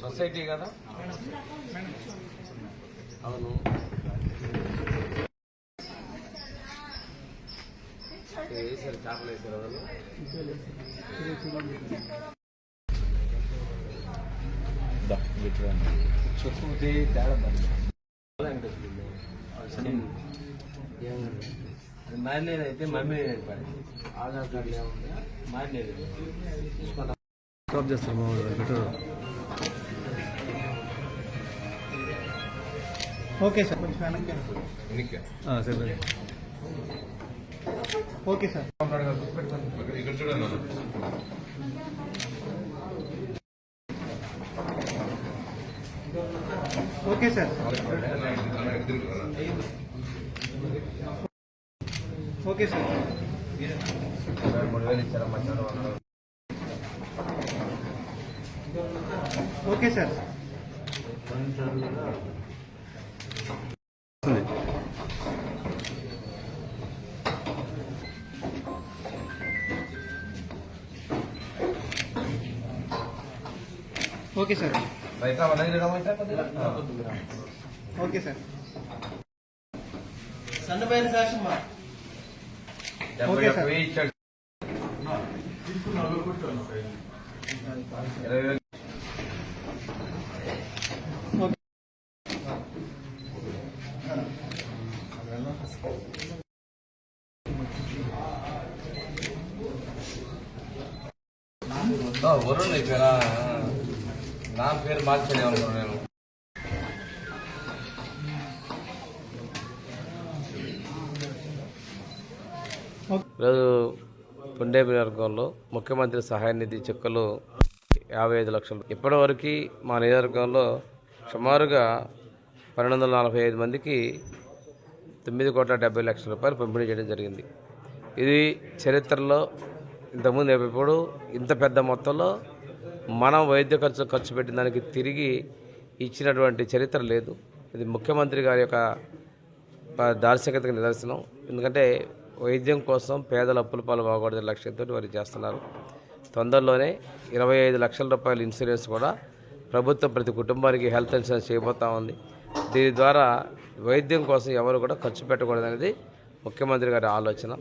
Society కదా అవును వేసారు చేపలు వేసారు చెప్పుకుంటే తేడా మారినేది అయితే మమ్మీ ఆధార్ కార్డు ఏముంది మారినేది స్టాప్ చేస్తారు మా బెటర్. ఓకే సార్ కొంచెం వెనక్కి సరే okay sir okay sir okay sir 3000 ఇచ్చారమ్మా okay sir okay sir okay sir సన్నపైన శాసమ్మా ఓకే సార్ వరుణ్ నీ పేరా నా పేరు మార్చాను అనుకున్నాను నేను ఈరోజు పుండే నియోజకవర్గంలో ముఖ్యమంత్రి సహాయ నిధి చెక్కులు 55 లక్షలు ఇప్పటివరకు మా నియోజకవర్గంలో సుమారుగా 1245 మందికి 9,70,00,000 రూపాయలు పంపిణీ చేయడం జరిగింది. ఇది చరిత్రలో ఇంతకుముందు ఎప్పుడు ఇంత పెద్ద మొత్తంలో మనం వైద్య ఖర్చు పెట్టిన దానికి తిరిగి ఇచ్చినటువంటి చరిత్ర లేదు. ఇది ముఖ్యమంత్రి గారి యొక్క దార్శనికతకు నిదర్శనం. ఎందుకంటే వైద్యం కోసం పేదల అప్పుల పాలు బాగూడదనే లక్ష్యంతో వారు చేస్తున్నారు. తొందరలోనే 25 లక్షల రూపాయల ఇన్సూరెన్స్ కూడా ప్రభుత్వం ప్రతి కుటుంబానికి హెల్త్ ఇన్సూరెన్స్ చేయబోతా ఉంది. దీని ద్వారా వైద్యం కోసం ఎవరు కూడా ఖర్చు పెట్టకూడదనేది ముఖ్యమంత్రి గారి ఆలోచన.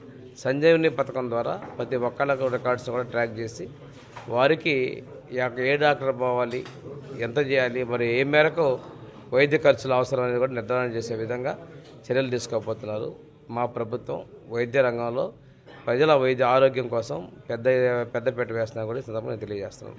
సంజీవని పథకం ద్వారా ప్రతి ఒక్కళ్ళకు రికార్డ్స్ కూడా ట్రాక్ చేసి వారికి ఏ డాక్టర్ పోవాలి, ఎంత చేయాలి, మరి ఏ మేరకు వైద్య ఖర్చులు అవసరం అనేది కూడా నిర్ధారణ చేసే విధంగా చర్యలు తీసుకోబోతున్నారు. మా ప్రభుత్వం వైద్య రంగంలో ప్రజల వైద్య ఆరోగ్యం కోసం పెద్దపీట వేస్తున్నా కూడా ఈ సందర్భంగా తెలియజేస్తున్నాను.